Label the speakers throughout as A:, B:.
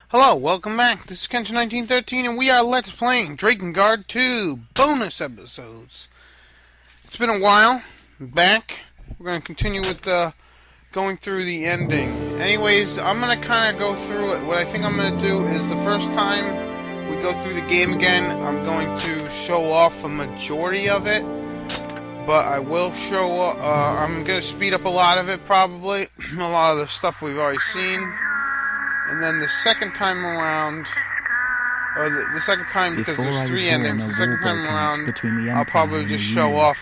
A: Hello, welcome back. This is Kenshin1913, and we are Let's Playing Drakengard 2 bonus episodes. It's been a while. I'm back. We're going to continue with going through the ending. Anyways, I'm going to kind of go through it. What I think I'm going to do is the first time we go through the game again, I'm going to show off a majority of it. But I will show I'm going to speed up a lot of it, probably. A lot of the stuff we've already seen. And then the second time around, or the second time, because there's three endings, the second time around, I'll probably just show off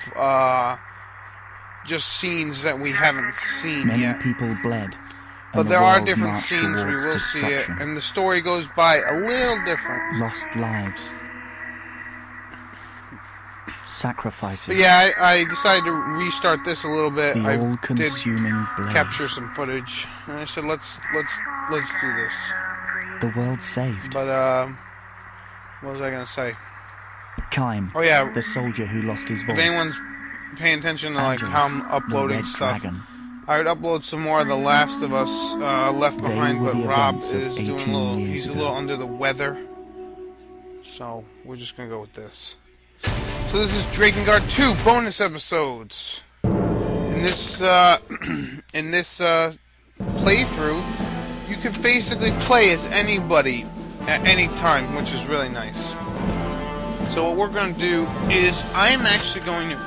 A: just scenes that we haven't seen yet.
B: Many people bled.
A: But there are different scenes, we will see it, and the story goes by a little different.
B: Lost lives. Sacrifices.
A: But yeah, I decided to restart this a little bit.
B: The
A: I
B: all-consuming blaze.
A: capture some footage, and I said, let's do this.
B: The world saved.
A: But what was I gonna say?
B: Kaim.
A: Oh yeah,
B: the soldier who lost his voice.
A: If anyone's paying attention to like how I'm uploading stuff,
B: Dragon.
A: I would upload some more of The Last of Us Left Behind, but Rob is doing a little. He's a little under the weather, so we're just gonna go with this. So this is Drakengard 2 bonus episodes. In this playthrough, you can basically play as anybody at any time, which is really nice. So what we're going to do is I'm actually going to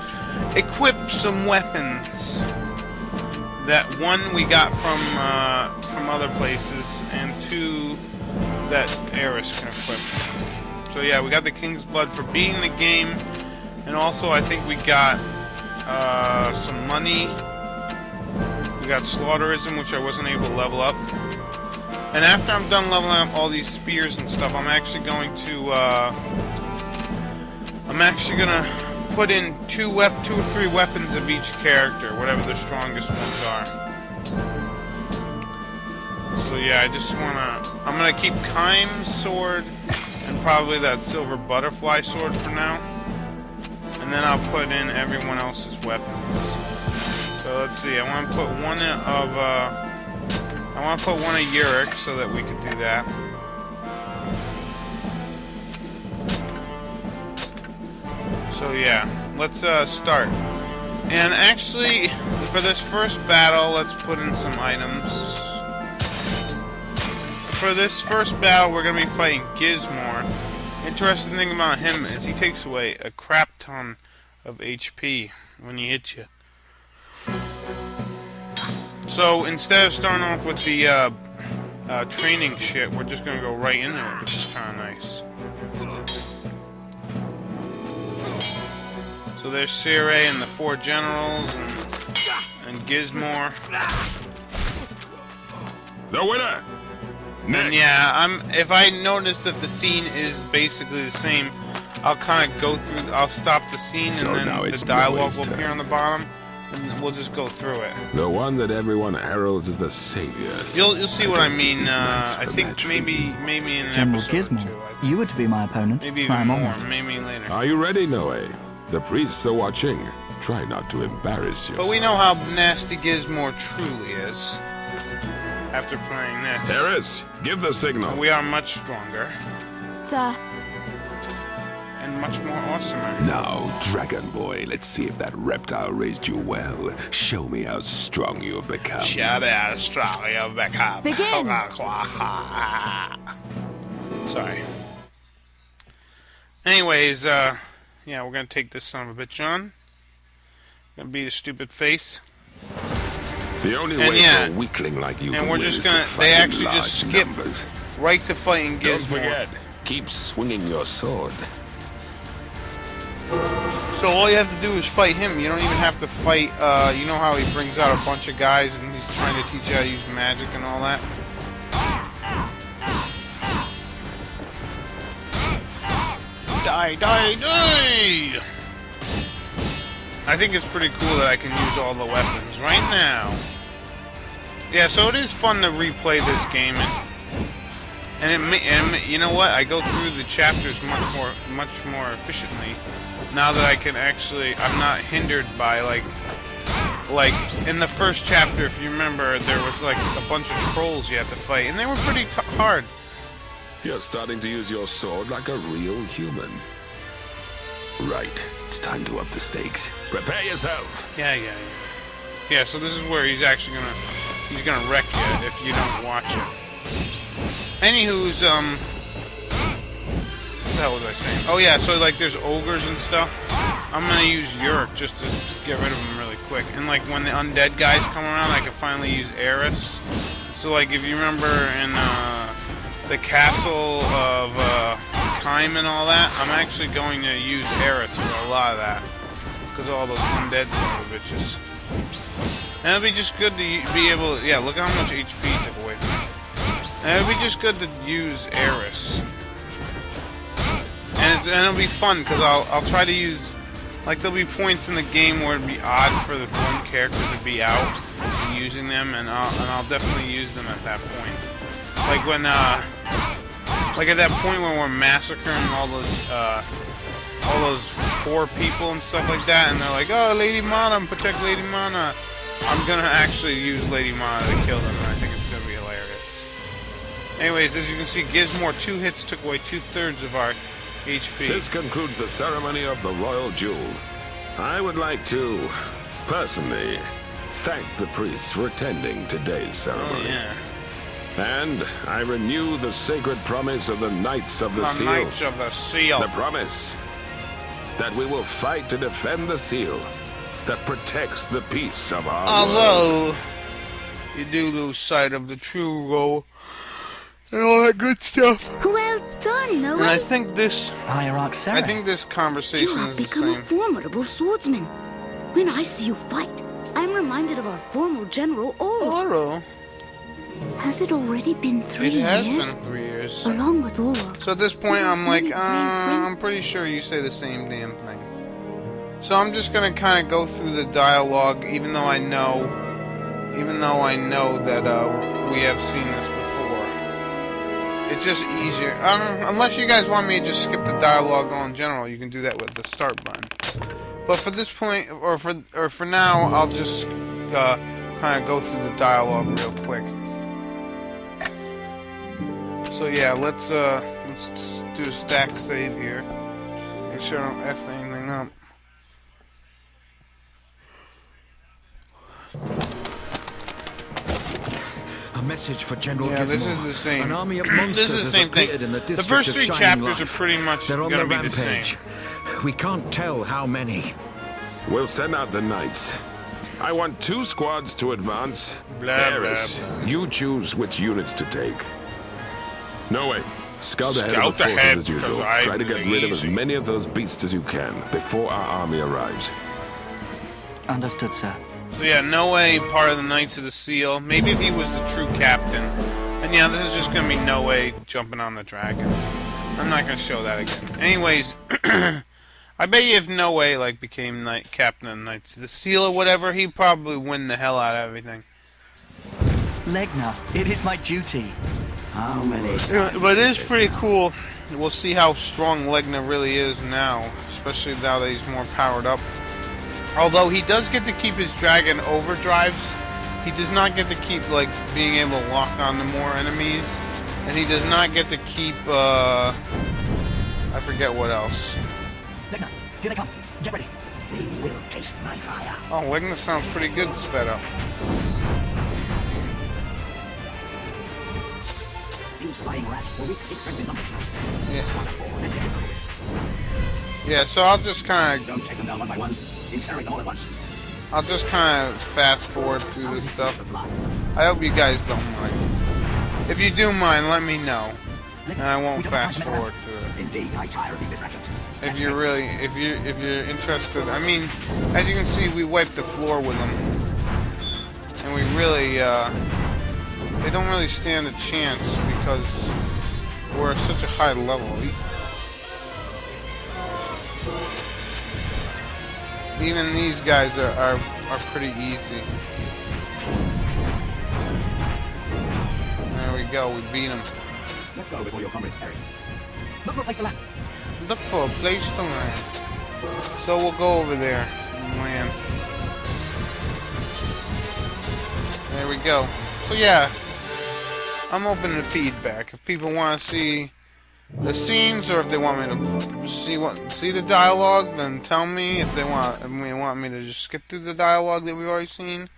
A: equip some weapons that one we got from other places, and two that Eris can equip. So yeah, we got the King's Blood for beating the game. And also, I think we got some money. We got Slaughterism, which I wasn't able to level up. And after I'm done leveling up all these spears and stuff, I'm actually going to put in two or three weapons of each character, whatever the strongest ones are. So yeah, I'm gonna keep Kaim's sword and probably that silver butterfly sword for now. And then I'll put in everyone else's weapons. So let's see. I want to put one of Yurik so that we could do that. So yeah, let's start. And actually, for this first battle, let's put in some items. For this first battle, we're gonna be fighting Gizmoor. Interesting thing about him is he takes away a crap ton of HP when he hits you. So instead of starting off with the training shit, we're just gonna go right into it, which is kind of nice. So there's Cere and the four generals and Gizmoor.
C: The winner.
A: And yeah, if I notice that the scene is basically the same, I'll kind of go through. I'll stop the scene,
C: So
A: and
C: now
A: then
C: it's
A: the dialogue
C: Nowe's
A: will appear
C: turn.
A: on the bottom, and we'll just go through it.
C: The one that everyone heralds as the savior.
A: You'll see what I mean.
C: These knights
A: I
C: for
A: think
C: match for
A: maybe
C: you.
A: in an
B: General
A: episode or
B: Gizmoor,
A: two.
B: you were to be my opponent.
A: Maybe even
B: I'm
A: more.
B: honored.
A: Maybe later.
C: Are you ready, Nowe? The priests are watching. Try not to embarrass yourself.
A: But we know how nasty Gizmoor truly is. After playing this,
C: Eris, give the signal.
A: we are much stronger
D: Sir,
A: and much more awesomer.
C: Now, Dragon Boy, let's see if that reptile raised you well. Show me how strong you have become.
A: Shut out, Australia, back up.
D: Begin.
A: Sorry. Anyways, yeah, we're gonna take this son of a bitch on. Gonna beat his stupid face.
C: The only
A: And
C: way
A: yeah,
C: for a weakling like you
A: and
C: to
A: we're
C: win
A: just
C: is to
A: gonna-
C: fight
A: they
C: in
A: actually
C: large
A: just skip
C: numbers.
A: Right to fighting
C: Don't
A: Gizmoor.
C: forget, keep swinging your sword.
A: So all you have to do is fight him. You don't even have to fight, you know how he brings out a bunch of guys and he's trying to teach you how to use magic and all that? Die, die, die! I think it's pretty cool that I can use all the weapons right now. Yeah, so it is fun to replay this game, and you know what? I go through the chapters much more efficiently now that I can actually. I'm not hindered by like in the first chapter. If you remember, there was like a bunch of trolls you had to fight, and they were pretty hard.
C: You're starting to use your sword like a real human. Right. It's time to up the stakes. Prepare yourself.
A: Yeah. Yeah, so this is where he's actually gonna wreck you if you don't watch it. Anywho's, what the hell was I saying? Oh yeah, so like there's ogres and stuff. I'm gonna use Yurk just to get rid of them really quick. And like when the undead guys come around, I can finally use Eris. So like if you remember in the castle of Kime and all that, I'm actually going to use Eris for a lot of that. Because of all those undead son of bitches. And it'll be just good to be able to, yeah, look at how much HP he took away from me. And it'll be just good to use Eris. And it'll be fun, because I'll try to use, like there'll be points in the game where it'd be odd for the one character to be out and using them, and I'll definitely use them at that point. Like when, like at that point when we're massacring all those poor people and stuff like that, and they're like, oh, Lady Mana, protect Lady Mana. I'm gonna actually use Lady Mana to kill them, and I think it's gonna be hilarious. Anyways, as you can see, Gizmoor 2 hits took away 2/3 of our HP.
C: This concludes the ceremony of the Royal Jewel. I would like to, personally, thank the priests for attending today's ceremony.
A: Oh, yeah.
C: And I renew the sacred promise of the Knights of the Seal.
A: The Knights of the Seal.
C: The promise that we will fight to defend the seal that protects the peace of our world.
A: Although, you do lose sight of the true role and all that good stuff.
D: Well done, Nowe.
A: And I think this
B: Hierarch Sarah.
A: I think this conversation
D: You have
A: is the
D: become a
A: same.
D: formidable swordsman. When I see you fight, I'm reminded of our former General Orr.
A: Hello.
D: Has it already been 3
A: It has
D: years?
A: been 3 years.
D: Along with Orr.
A: So at this point,
D: There's
A: I'm like,
D: many brave friends.
A: I'm pretty sure you say the same damn thing. So I'm just gonna kind of go through the dialogue, even though I know that we have seen this before. It's just easier. Unless you guys want me to just skip the dialogue on general, you can do that with the start button. But for this point, or for now, I'll just kind of go through the dialogue real quick. So yeah, let's do a stack save here. Make sure I don't F anything up.
E: A message for General
A: Yeah, this
E: Gizmoor.
A: is the same.
E: An army of monsters
A: This is the
E: has
A: same thing.
E: appeared in the
A: The
E: district
A: first
E: of
A: 3
E: Shining
A: chapters
E: Light.
A: are pretty much
E: They're on
A: gonna
E: the
A: be the same.
E: rampage. We can't tell how many.
C: We'll send out the knights. I want 2 squads to advance.
A: Blah,
C: Eris,
A: blah, blah.
C: you choose which units to take. Nowe, scout ahead
A: Scout
C: of the forces
A: ahead,
C: as usual.
A: 'cause I'm
C: Try to get rid of as
A: lazy.
C: many of those beasts as you can before our army arrives.
B: Understood, sir.
A: So yeah, Nowe, part of the Knights of the Seal. Maybe if he was the true captain. And yeah, this is just gonna be Nowe jumping on the dragon. I'm not gonna show that again. Anyways, I bet you if Nowe like became captain of the Knights of the Seal or whatever, he'd probably win the hell out of everything.
B: Legna, it is my duty.
F: How many?
A: But it is pretty cool. We'll see how strong Legna really is now, especially now that he's more powered up. Although he does get to keep his dragon overdrives, he does not get to keep like being able to lock on to more enemies, and he does not get to keep I forget what else.
B: Legna, here they come. Get ready.
F: They will taste my fire.
A: Oh, Legna sounds pretty good sped up.
F: These flying rats will weak 6 strength in numbers.
A: Yeah.
F: Let's get this over with.
A: Yeah, so I'll just kind of
F: Don't take them down one by one. Incinerate them all at once.
A: fast forward through this stuff. I hope you guys don't mind. If you do mind, let me know, and I won't fast forward through it.
F: Indeed, I tire of these distractions.
A: If you're interested, I mean, as you can see, we wiped the floor with them, and we really, they don't really stand a chance because we're at such a high level. Even these guys are pretty easy. There we go, we beat them.
F: Let's go before your comrades perish.
B: Look for a place to land.
A: Look for a place to land. So we'll go over there and land. There we go. So yeah, I'm open to feedback. If people want to see the scenes, or if they want me to see the dialogue, then tell me. If they want me to just skip through the dialogue that we've already seen,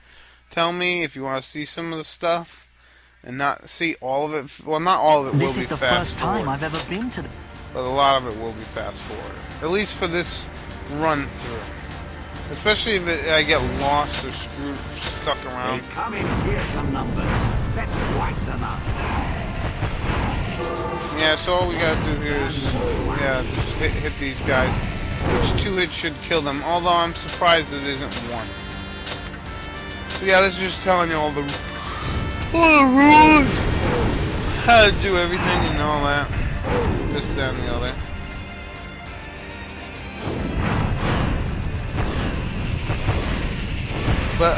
A: tell me. If you want to see some of the stuff and not see all of it, well, not all of it will be
B: This is the
A: fast
B: first time
A: forward,
B: I've ever been to the...
A: but a lot of it will be fast forward. At least for this run through. Especially if I get lost or stuck around.
F: They come in fearsome numbers. Let's wipe them out.
A: Yeah, so all we gotta do here is, just hit these guys. Which 2 hits should kill them, although I'm surprised it isn't 1. So yeah, this is just telling you all the rules, how to do everything and all that. This, that, and the other. But,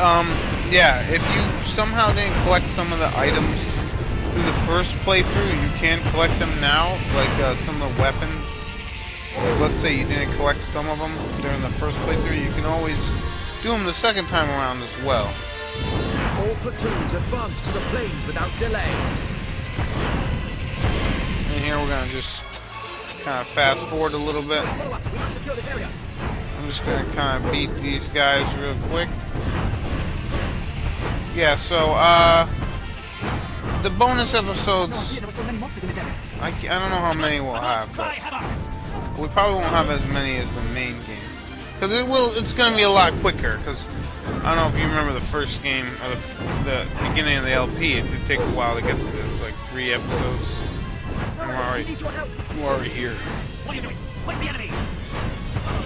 A: yeah, if you somehow didn't collect some of the items through the first playthrough, you can collect them now, like some of the weapons. Like, let's say you didn't collect some of them during the first playthrough, you can always do them the second time around as well.
E: All platoons advance to the plains without delay.
A: And here we're gonna just kind of fast forward a little bit.
E: Follow us. We must secure this area.
A: I'm just gonna kind of beat these guys real quick. Yeah, so, the bonus episodes,
B: There were so many monsters in this area.
A: I don't know how many we'll have, but we probably won't have as many as the main game. Because it's going to be a lot quicker, because I don't know if you remember the first game, or the beginning of the LP, it did take a while to get to this, like 3 episodes. And we're already here.
G: What are you doing? Fight the enemies!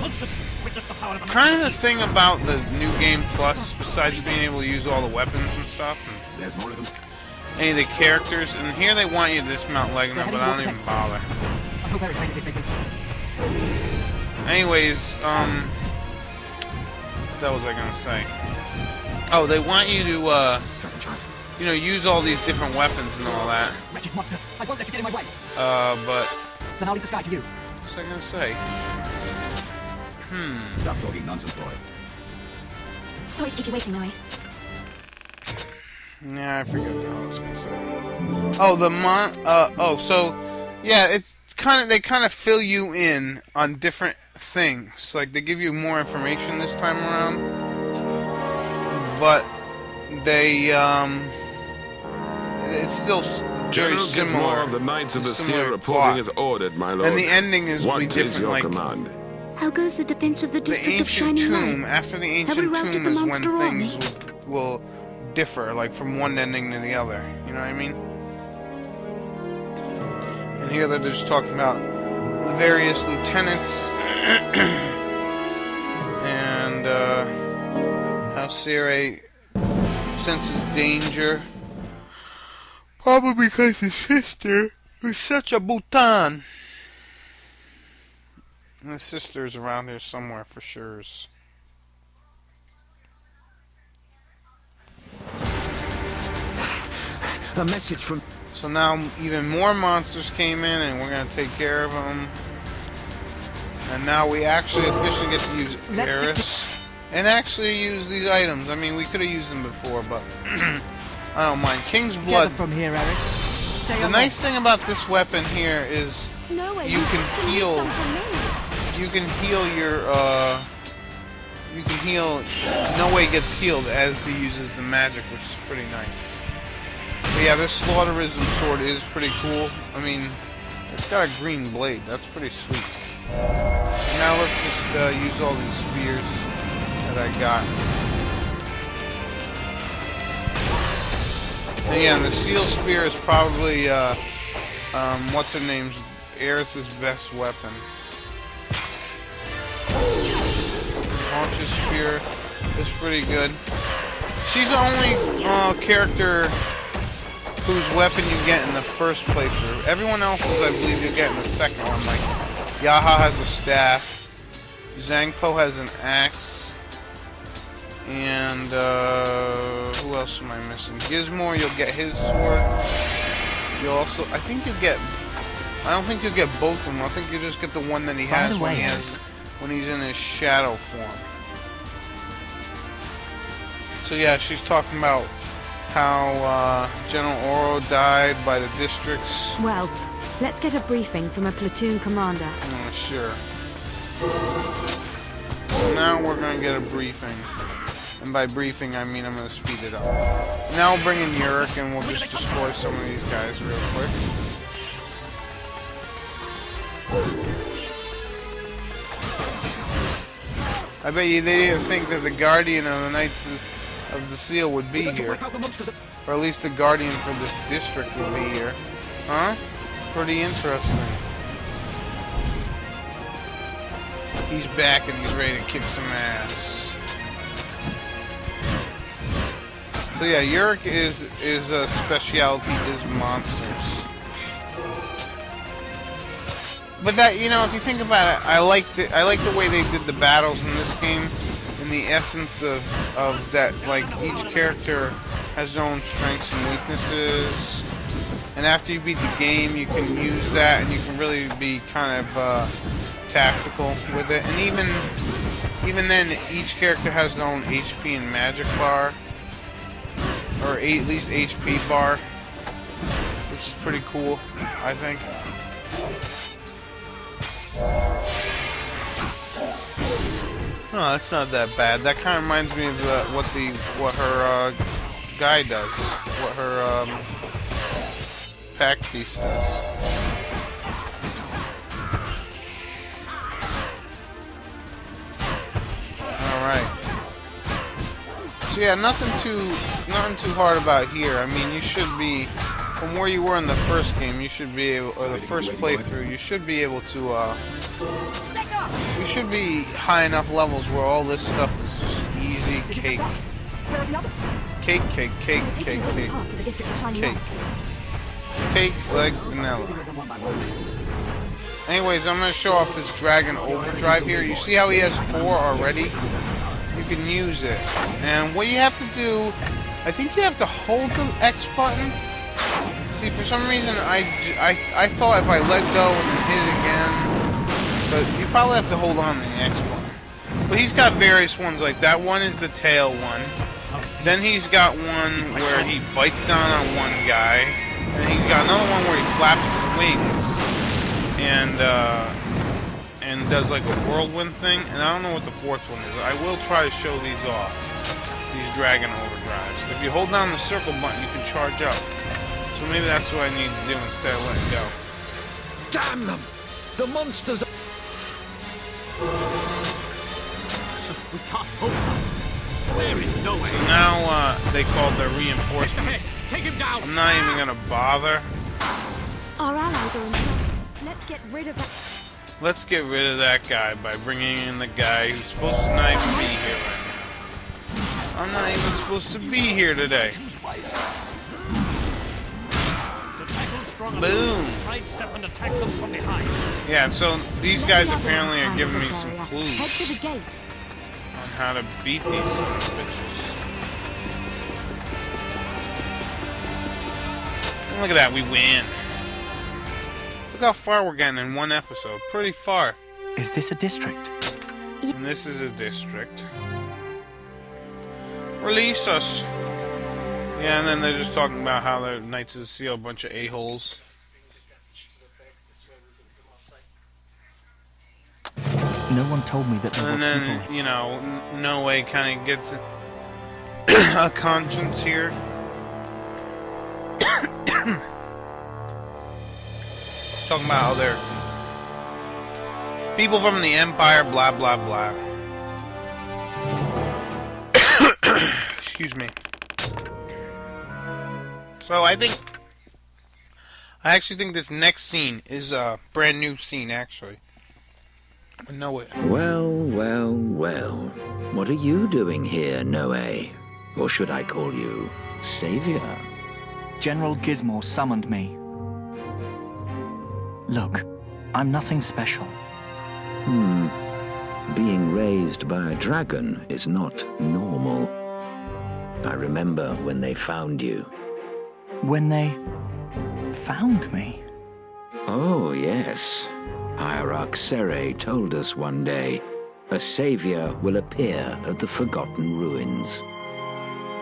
G: Monsters, witness the power of
A: Kind of the thing about the new game plus, besides being able to use all the weapons and stuff, and
F: There's more of them.
A: any of the characters, and here they want you to dismount Legna, but I don't even bother.
B: I hope Eris made it safely.
A: Anyways, what was I gonna say? Oh, they want you to, use all these different weapons and all that.
B: Wretched monsters, I won't let you get in my way.
A: But
B: Then I'll leave the sky to you.
A: what was I gonna say?
F: Stop talking nonsense, boy.
D: Sorry to keep you waiting, Nowe.
A: Yeah, I forget what I was gonna say. Oh, so yeah, they kind of fill you in on different things. Like they give you more information this time around, but they it's still very
C: General
A: similar.
C: Gizmoor of the Knights of the
A: similar
C: Seer reporting
A: plot.
C: as ordered, my lord.
A: And the ending is
C: What
A: be
C: is
A: different.
C: your
A: Like
C: command?
D: How goes the defense of the
A: the
D: district of
A: ancient
D: Shining
A: tomb.
D: Light?
A: After the
D: Have we
A: ancient
D: routed
A: tomb
D: the
A: is when
D: monster army?
A: things will differ, like from one ending to the other. You know what I mean? And here they're just talking about the various lieutenants and how Sire senses danger. Probably because his sister is such a Bhutan. And his sister's around here somewhere for sure.
E: A message from...
A: So now even more monsters came in and we're going to take care of them. And now we actually officially get to use Eris. And actually use these items. I mean, we could have used them before, but I don't mind. King's Blood.
B: Get from here, Eris. Stay
A: The
B: away.
A: nice thing about this weapon here is
D: Nowe,
A: you can
D: have to leave
A: heal.
D: something in.
A: You can heal your, you can heal, Nowe gets healed as he uses the magic, which is pretty nice. But yeah, this Slaughterism sword is pretty cool. I mean, it's got a green blade, that's pretty sweet. Now let's just use all these spears that I got. And yeah, the Seal Spear is probably, what's her name's, Eris's best weapon. Haunches Spear is pretty good. She's the only character whose weapon you get in the first playthrough. Everyone else's, I believe, you get in the second one. Like, Yaha has a staff, Zangpo has an axe, and who else am I missing? Gizmoor, you'll get his sword. You'll also, I think you get, I don't think you'll get both of them. I think you just get the one that he has
B: the
A: when
B: way,
A: he has, when he's in his shadow form. So yeah, she's talking about how General Oro died by the districts.
H: Well, let's get a briefing from a platoon commander.
A: Sure. So now we're going to get a briefing. And by briefing, I mean I'm going to speed it up. Now we'll bring in Yurik and we'll just destroy some of these guys real quick. I bet you they didn't think that the Guardian of the Knights of the Seal would be here. Or at least the Guardian for this district would be here. Huh? Pretty interesting. He's back and he's ready to kick some ass. So yeah, Yurik is a specialty is monsters. But that, you know, if you think about it, I like the way they did the battles in this game, in the essence of that, like each character has their own strengths and weaknesses, and after you beat the game, you can use that, and you can really be kind of tactical with it. And even then, each character has their own HP and magic bar, or at least HP bar, which is pretty cool, I think. Oh, that's not that bad. That kind of reminds me of what her guy does, what her pack piece does. All right. So yeah, nothing too hard about here. I mean, you should be, from where you were in the first game, you should be able, or the first playthrough, you should be able to, you should be high enough levels where all this stuff is just easy cake. Cake, cake, cake, cake, cake. Cake. Cake like vanilla. Anyways, I'm going to show off this dragon overdrive here. You see how he has 4 already? You can use it. And what you have to do, I think you have to hold the X button. See, for some reason, I thought if I let go and hit it again, but you probably have to hold on to the X button. But he's got various ones like that. One is the tail one. Then he's got one where he bites down on one guy. And he's got another one where he flaps his wings and does like a whirlwind thing. And I don't know what the fourth one is. I will try to show these off. These dragon overdrives. If you hold down the circle button, you can charge up. So maybe that's what I need to do instead of letting go.
E: Damn them! The monsters!
G: We can't hold them. Where is Nowe?
A: So now they called their reinforcements.
G: Take him down!
A: I'm not even gonna bother.
H: Our allies are in trouble. Let's get rid of that.
A: Let's get rid of that guy by bringing in the guy who's supposed to not even be here right now. I'm not even supposed to be here today. Boom!
G: Sidestep and attack them from behind.
A: Yeah, so these guys apparently are giving me some clues
H: Head to the gate.
A: on how to beat these sons of bitches. And look at that, we win. Look how far we're getting in one episode. Pretty far.
B: Is this a district?
A: And this is a district. Release us. Yeah, and then they're just talking about how they're Knights of the Seal, a bunch of a-holes.
B: No one told me that there
A: And
B: were
A: then,
B: people.
A: you know, Nowe kind of gets a conscience here. Talking about how they're people from the Empire, blah, blah, blah. Excuse me. So I actually think this next scene is a brand new scene, actually. I know it.
I: Well, well, well. What are you doing here, Nowe? Or should I call you Savior?
B: General Gizmoor summoned me. Look, I'm nothing special.
I: Being raised by a dragon is not normal. I remember when they found you.
B: When they found me?
I: Oh, yes. Hierarch Cere told us one day, a savior will appear at the Forgotten Ruins.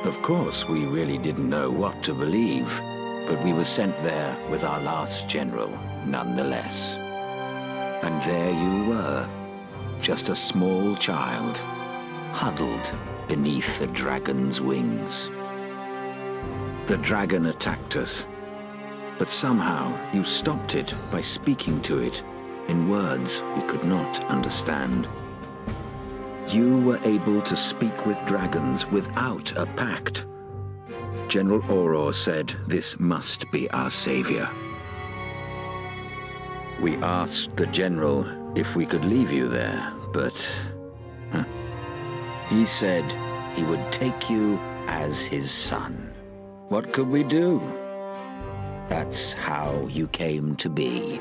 I: Of course, we really didn't know what to believe, but we were sent there with our last general, nonetheless. And there you were, just a small child, huddled beneath the dragon's wings. The dragon attacked us, but somehow you stopped it by speaking to it in words we could not understand. You were able to speak with dragons without a pact. General Auror said this must be our savior. We asked the general if we could leave you there, but he said he would take you as his son. What could we do? That's how you came to be.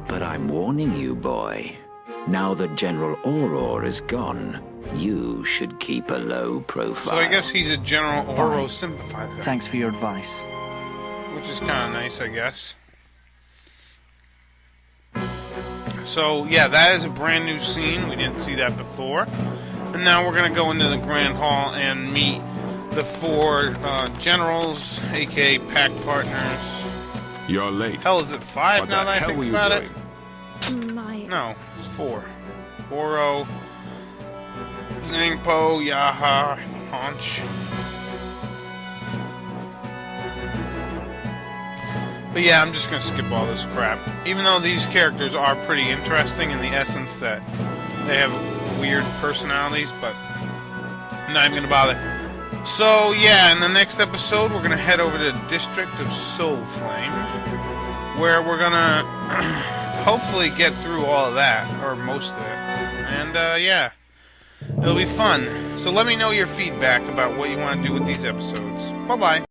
I: But I'm warning you, boy. Now that General Auror is gone, you should keep a low profile.
A: So I guess he's a General Auror sympathizer.
B: Thanks for your advice.
A: Which is kind of nice, I guess. So, yeah, that is a brand new scene. We didn't see that before. And now we're going to go into the Grand Hall and meet the four generals, a.k.a. pack partners.
C: You're late.
A: Hell, is it 5
C: What
A: now
C: the
A: that I
C: hell
A: think
C: were you
A: about
C: doing?
A: it?
H: My...
A: No, it's 4. Oro, Zingpo, Yaha, Haunch. But yeah, I'm just going to skip all this crap. Even though these characters are pretty interesting in the essence that they have weird personalities, but I'm not even going to bother. So yeah, in the next episode, we're going to head over to the District of Soulflame, where we're going to hopefully get through all of that, or most of it. And yeah, it'll be fun. So let me know your feedback about what you want to do with these episodes. Bye-bye.